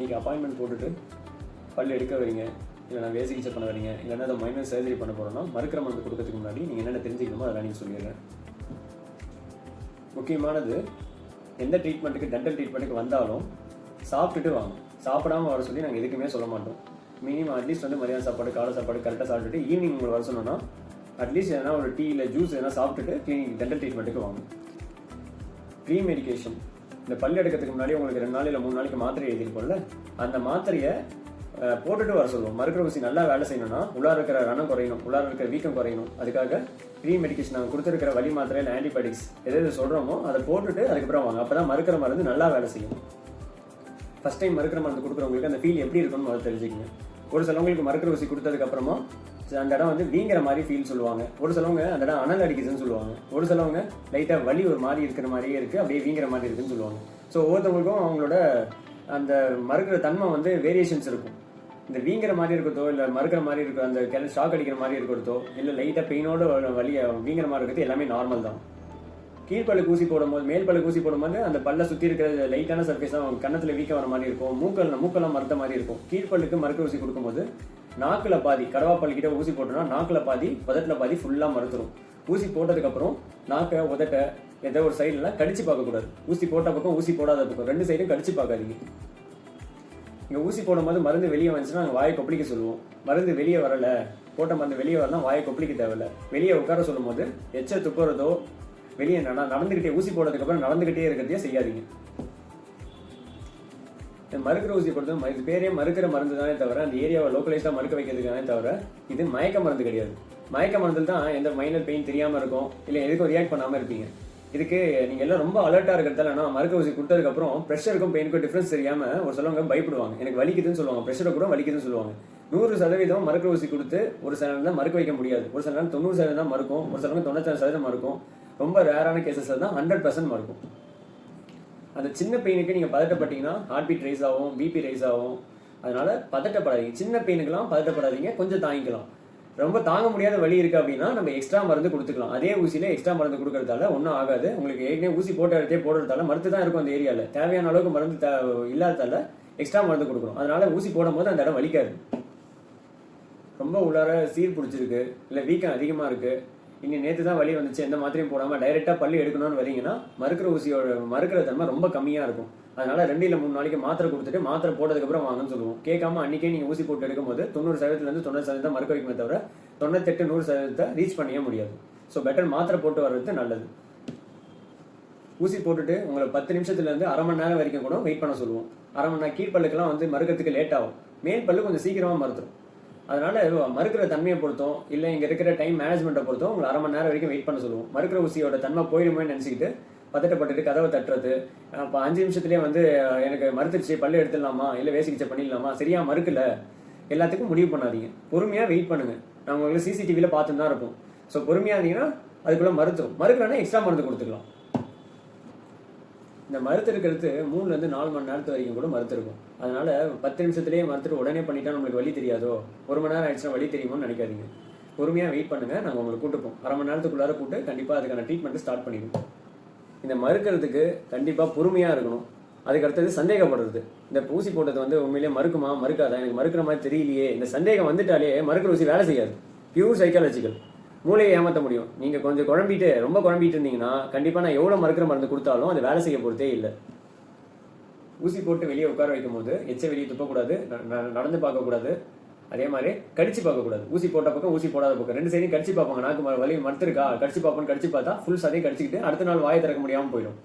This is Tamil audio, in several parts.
நீங்கள் அப்பாயின்மெண்ட் போட்டுட்டு பல் எடுக்க வரீங்க, இல்லைனா வேலை சிகிச்சை பண்ண வரீங்க, இல்லைன்னா அதை மைனர் சர்ஜரி பண்ண போகிறோன்னா மறுக்கிற மருந்து கொடுக்கறதுக்கு முன்னாடி நீங்கள் என்னென்ன தெரிஞ்சுக்கணுமோ அதெல்லாம் நீங்கள் சொல்லிடுறேன். முக்கியமானது, எந்த ட்ரீட்மெண்ட்டுக்கு டென்டல் ட்ரீட்மெண்ட்டுக்கு வந்தாலும் சாப்பிட்டுட்டு வாங்க. சாப்பிடாமல் வர சொல்லி நாங்கள் எதுக்குமே சொல்ல மாட்டோம். மினிமம் அட்லீஸ்ட் வந்து மதியான சாப்பாடு காலை சாப்பாடு கரெக்டாக சாப்பிட்டுட்டு ஈவினிங் உங்களை வர சொன்னோன்னா அட்லீஸ்ட் எதனா ஒரு டீ இல்லை ஜூஸ் எதனா சாப்பிட்டுட்டு கிளினிக் டென்டல் ட்ரீட்மெண்ட்டுக்கு வாங்க. ப்ரீ மெடிக்கேஷன், இந்த பல் எடுக்கிறதுக்கு முன்னாடி உங்களுக்கு 2 நாள் இல்லை 3 நாளைக்கு மாத்திரை எழுதிருப்போம்ல, அந்த மாத்திரையை போட்டுட்டு வர சொல்லுவோம். மறுக்கிற ஊசி நல்லா வேலை செய்யணும்னா உள்ளார இருக்கிற ரணம் குறையணும், உள்ளார இருக்கிற வீக்கம் குறையணும். அதுக்காக ப்ரீ மெடிக்கேஷன் நாங்கள் கொடுத்துருக்கிற வலி மாத்திரை இல்லை ஆன்டிபயோட்டிக்ஸ் எது சொல்கிறோமோ அதை போட்டுட்டு அதுக்கப்புறம் வாங்க. அப்போ தான் மறுக்கிற மருந்து நல்லா வேலை செய்யும். ஃபஸ்ட் டைம் மறுக்கிற மருந்து கொடுக்குறவங்களுக்கு அந்த ஃபீல் எப்படி இருக்குன்னு முதல்ல தெரிஞ்சுக்கங்க. ஒரு சிலவங்களுக்கு மறுக்கிற ஊசி கொடுத்ததுக்கப்புறமா அந்த இடம் வந்து வீங்கிற மாதிரி ஃபீல் சொல்லுவாங்க. ஒரு சிலவங்க அந்த இடம் அனல் அடிக்குதுன்னு சொல்லுவாங்க. ஒரு சிலவங்க லைட்டாக வலி ஒரு மாதிரி இருக்கிற மாதிரியே இருக்குது, அப்படியே வீங்கிற மாதிரி இருக்குன்னு சொல்லுவாங்க. ஸோ ஒவ்வொருத்தவங்களுக்கும் அவங்களோட அந்த மறுக்கிற தன்மை வந்து வேரியேஷன்ஸ் இருக்கும். இந்த வீங்கிற மாதிரி இருக்கிறதோ இல்லை மறுக்கிற மாதிரி இருக்கிற அந்த ஷாக் அடிக்கிற மாதிரி இருக்கிறதோ இல்லை லைட்டாக பெயினோட வலியை வீங்கிற மாதிரி இருக்கிறது எல்லாமே நார்மல் தான். கீழ்ப்பல்லுக்கு ஊசி போடும்போது மேல் பல்லுக்கு ஊசி போடும்போது அந்த பல்ல சுற்றி இருக்கிற லைட்டான சர்ஃபேஸ் தான் கன்னத்தில் வீக்கம் வர மாதிரி இருக்கும், மூக்கெல்லாம் மறுத்த மாதிரி இருக்கும். கீழ்ப்பல்லுக்கு மறுக்கிற ஊசி கொடுக்கும்போது நாக்கில் பாதி, கடவாப்பல் கிட்ட ஊசி போட்டோம்னா நாக்கில் பாதி உதட்டில் பாதி ஃபுல்லாக மறுத்துரும். ஊசி போட்டதுக்கப்புறம் நாக்கை உதட்ட ஏதோ ஒரு சைட்லாம் கடிச்சு பார்க்கக்கூடாது. ஊசி போட்ட பக்கம் ஊசி போடாத பக்கம் 2 சைடும் கடிச்சு பார்க்காதீங்க. இங்கே ஊசி போடும்போது மருந்து வெளியே வந்துச்சுன்னா நாங்கள் வாயை கொப்பளிக்க சொல்லுவோம். மருந்து வெளியே வரலை, போட்ட மருந்து வெளியே வரலாம் வாயை கொப்பளிக்க தேவையில்லை. வெளியே உட்கார சொல்லும் போது எச்ச துப்புறதோ வெளியே நடந்துக்கிட்டே ஊசி போடுறதுக்கப்புறம் நடந்துக்கிட்டே இருக்கிறதையே செய்யாதீங்க. இந்த மறுக்கிற ஊசி பொறுத்த இது பேரே மறுக்கிற மருந்து தானே தவிர அந்த ஏரியாவை லோக்கலைஸாக மறுக்க வைக்கிறதுக்கானே தவிர இது மயக்க மருந்து கிடையாது. மயக்க மருந்தில் தான் எந்த மைனர் பெயின் தெரியாமல் இருக்கும், இல்லை எதுக்கும் ரியாக்ட் பண்ணாமல் இருப்பீங்க. இதுக்கு நீங்கள் எல்லாம் ரொம்ப அலர்ட்டாக இருக்கிறதால மறுக்க ஊசி கொடுத்ததுக்கப்புறம் ப்ரெஷருக்கும் பெயினுக்கும் டிஃப்ரென்ஸ் தெரியாமல் ஒரு சிலவங்க பயப்படுவாங்க. எனக்கு வலிக்குதுன்னு சொல்லுவாங்க, ப்ரெஷரை கூட வலிக்குதுன்னு சொல்லுவாங்க. 100% மறுக்க ஊசி கொடுத்து ஒரு சில நேரம் தான் மறுக்க வைக்க முடியாது. ஒரு சில நேரம் 90% தான் மறுக்கும், ஒரு சிலவங்க 96% மறுக்கும். ரொம்ப ரேரான கேசஸ் தான் 100% மறுக்கும். அந்த சின்ன பெயினுக்கு நீங்கள் பதட்டப்பட்டீங்கன்னா ஹார்ட் பீட் ரைஸ் ஆகும், பிபி ரைஸ் ஆகும். அதனால பதட்டப்படாதீங்க. சின்ன பெயினுக்கெல்லாம் பதட்டப்படாதீங்க, கொஞ்சம் தாங்கிக்கலாம். ரொம்ப தாங்க முடியாத வலி இருக்குது அப்படின்னா நம்ம எக்ஸ்ட்ரா மருந்து கொடுத்துக்கலாம். அதே ஊசியில் எக்ஸ்ட்ரா மருந்து கொடுக்கறதால ஒன்றும் ஆகாது. உங்களுக்கு ஏற்கனவே ஊசி போட்ட இடத்தே போடுறதால மருந்து தான் இருக்கும் அந்த ஏரியாவில். தேவையான அளவுக்கு மருந்து இல்லாததால எக்ஸ்ட்ரா மருந்து கொடுக்குறோம். அதனால ஊசி போடும் போது அந்த இடம் வலிக்காது. ரொம்ப உள்ளார சீர் பிடிச்சிருக்கு, இல்லை வீக்கம் அதிகமாக இருக்குது, இன்னும் நேற்று தான் வலி வந்துச்சு, எந்த மாத்திரையும் போடாமல் டைரெக்டாக பல்லு எடுக்கணும்னு வரீங்கன்னா மறுக்கிற ஊசியோட மறுக்கிற தன்மை ரொம்ப கம்மியாக இருக்கும். அதனால 2 இல்லை 3 நாளைக்கு மாத்திரை கொடுத்துட்டு மாத்திரை போட்டதுக்கப்புறம் வாங்கன்னு சொல்லுவோம். கேட்காம அன்றைக்கே நீங்கள் ஊசி போட்டு எடுக்கும்போது 90%லேருந்து 90% மறுக்க வைக்குமே தவிர 98-100% ரீச் பண்ணியே முடியாது. ஸோ பெட்டர் மாத்திரை போட்டு வர்றது நல்லது. ஊசி போட்டுட்டு உங்களை 10 நிமிஷத்துலேருந்து அரை மணி நேரம் வரைக்கும் கூட வெயிட் பண்ண சொல்லுவோம். அரை மணி நேரம் கீழ்ப்பல்லுக்கெல்லாம் வந்து மறுக்கிறதுக்கு லேட் ஆகும், மேல் பல்லு கொஞ்சம் சீக்கிரமாக மறுத்துரும். அதனால மறுக்கிற தன்மையை பொறுத்தோம் இல்லை இங்கே இருக்கிற டைம் மேனேஜ்மெண்ட்டை பொறுத்தோம் உங்களை அரை மணி நேரம் வரைக்கும் வெயிட் பண்ண சொல்லுவோம். மறுக்கிற ஊசியோட தன்மை போயிடுமோன்னு நினச்சிக்கிட்டு பதட்டப்பட்டுட்டு கதவை தட்டுறது, இப்போ 5 நிமிஷத்துலேயே வந்து எனக்கு மறுத்துருச்சு பல்லு எடுத்துடலாமா இல்லை வேசிக்கிச்சை பண்ணிடலாமா, சரியா மறுக்கல, எல்லாத்துக்கும் முடிவு பண்ணாதீங்க. பொறுமையாக வெயிட் பண்ணுங்கள். நாங்கள் உங்களுக்கு சிசிடிவியில் பார்த்துன்னு தான் இருப்போம். ஸோ பொறுமையாக இருந்தீங்கன்னா அதுக்குள்ளே மறுக்கலன்னா எக்ஸ்ட்ரா மருந்து கொடுத்துக்கலாம். இந்த மருத்து இருக்கிறது 3லேருந்து 4 மணி நேரத்து வரைக்கும் கூட மருத்து இருக்கும். அதனால 10 நிமிஷத்துலேயே மருத்துட்டு உடனே பண்ணிட்டா நம்மளுக்கு வலி தெரியாதோ, 1 மணி நேரம் ஆயிடுச்சுன்னா வலி தெரியுமோன்னு நினைக்காதீங்க. பொறுமையாக வெயிட் பண்ணுங்கள், நாங்கள் உங்களுக்கு கூட்டுப்போம். அரை மணி நேரத்துக்குள்ளார கூட்டு கண்டிப்பாக அதுக்கான ட்ரீட்மெண்ட்டு ஸ்டார்ட் பண்ணிடுவோம். இந்த மறுக்கிறதுக்கு கண்டிப்பாக பொறுமையாக இருக்கணும். அதுக்கு அடுத்தது சந்தேகப்படுறது. இந்த ஊசி போட்டது வந்து உண்மையிலேயே மறுக்குமா மறுக்காதா, எனக்கு மறுக்கிற மாதிரி தெரியலையே, இந்த சந்தேகம் வந்துட்டாலே மறுக்கிற ஊசி வேலை செய்யாது. Pure psychological. மூளையை ஏமாற்ற முடியும். நீங்கள் கொஞ்சம் ரொம்ப குழம்பிட்டு இருந்தீங்கன்னா கண்டிப்பாக நான் எவ்வளோ மறுக்கிற மருந்து கொடுத்தாலும் அது வேலை செய்ய போகிறதே இல்லை. ஊசி போட்டு வெளியே உட்கார வைக்கும் போது எச்சை வெளியே துப்பக்கூடாது, நடந்து பார்க்கக்கூடாது, அதே மாதிரி கடிச்சு பார்க்கக்கூடாது. ஊசி போட்ட பக்கம் ஊசி போடாத பக்கம் 2 சைடையும் கடிச்சு பார்ப்பாங்க. நாக்கு வலி மறுத்துருக்கா கடிச்சு பார்ப்போன்னு கடிச்சு பார்த்தா ஃபுல் சதையும் கடிச்சிக்கிட்டு அடுத்த நாள் வாயை திறக்க முடியாமல் போயிடும்.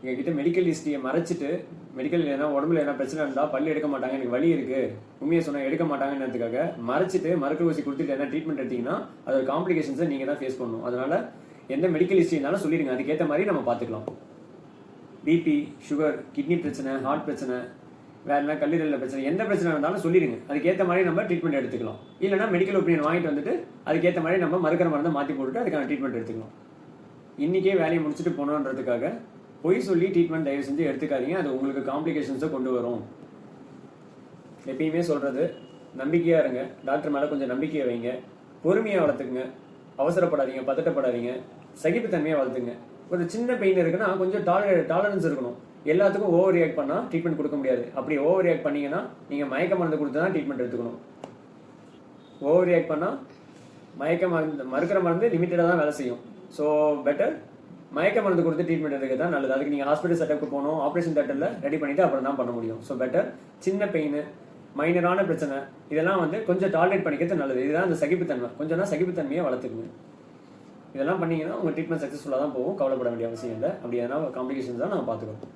எங்ககிட்ட மெடிக்கல் ஹிஸ்ட்ரியை மறைச்சிட்டு மெடிக்கல் உடம்புல என்ன பிரச்சனை இருந்தால் பல்லு எடுக்க மாட்டாங்க, எனக்கு வலி இருக்குது உண்மையை சொன்னால் எடுக்க மாட்டாங்கன்றதுக்காக மறைச்சிட்டு மறுக்க ஊசி கொடுத்துட்டு என்ன ட்ரீட்மெண்ட் எடுத்தீங்கன்னா அதோட காம்ப்ளிகேஷன்ஸை நீங்கள் தான் ஃபேஸ் பண்ணணும். அதனால எந்த மெடிக்கல் ஹிஸ்ட்ரி இருந்தாலும் சொல்லிடுங்க, அதுக்கேற்ற மாதிரி நம்ம பார்த்துக்கலாம். பிபி, சுகர், கிட்னி பிரச்சனை, ஹார்ட் பிரச்சனை, வேற என்ன கல்லீரலில் பிரச்சனை, எந்த பிரச்சனை இருந்தாலும் சொல்லிடுங்க, அதுக்கேற்ற மாதிரி நம்ம ட்ரீட்மெண்ட் எடுத்துக்கலாம். இல்லைனா மெடிக்கல் ஒப்பீனியன் வாங்கிட்டு வந்துட்டு அதுக்கேற்ற மாதிரி நம்ம மறுக்கிற மருந்தை மாற்றி போட்டுட்டு அதுக்கான ட்ரீட்மெண்ட் எடுத்துக்கலாம். இன்றைக்கே வேலையை முடிச்சுட்டு போனோன்றதுக்காக பொய் சொல்லி ட்ரீட்மெண்ட் தயவு செஞ்சு எடுத்துக்காதீங்க, அது உங்களுக்கு காம்ப்ளிகேஷன்ஸை கொண்டு வரும். எப்பயுமே சொல்கிறது, நம்பிக்கையாக இருங்க, டாக்டர் மேலே கொஞ்சம் நம்பிக்கையை வைங்க, பொறுமையாக வளர்த்துக்குங்க, அவசரப்படாதீங்க, பதட்டப்படாதீங்க, சகிப்புத்தன்மையாக வளர்த்துங்க. ஒரு சின்ன பெயின் இருக்குன்னா கொஞ்சம் டாலரன்ஸ் இருக்கணும். எல்லாத்துக்கும் ஓவர் ரியாக்ட் பண்ணால் ட்ரீட்மெண்ட் கொடுக்க முடியாது. அப்படி ஓவர் ரியாக்ட் பண்ணீங்கன்னா நீங்கள் மயக்க மருந்து கொடுத்து தான் ட்ரீட்மெண்ட் எடுத்துக்கணும். ஓவர் ரியாக்ட் பண்ணால் மயக்க மருந்து மறுக்கிற மருந்து லிமிட்டடாக தான் வேலை செய்யும். ஸோ பெட்டர் மயக்க மருந்து கொடுத்து ட்ரீட்மெண்ட் எடுக்கிறது தான் நல்லது. அதுக்கு நீங்கள் ஹாஸ்பிட்டல் செட்டப்புக்கு போகணும், ஆப்ரேஷன் தேட்டரில் ரெடி பண்ணிவிட்டு அப்புறம் தான் பண்ண முடியும். ஸோ பெட்டர் சின்ன பெயின், மைனரான பிரச்சனை இதெல்லாம் வந்து கொஞ்சம் டாலரேட் பண்ணிக்கிறது நல்லது. இதுதான் அந்த சகிப்புத்தன்மை, கொஞ்சம்னா சகிப்புத்தன்மையை வளர்த்துக்குங்க. இதெல்லாம் பண்ணிங்கன்னா உங்கள் ட்ரீட்மெண்ட் சக்ஸஸ்ஃபுல்லாக தான் போகும், கவலைப்பட வேண்டிய அவசியம் இல்லை. அப்படி எதனா காம்ப்ளிகேஷன்ஸ் தான் நான் பார்த்துக்கணும்.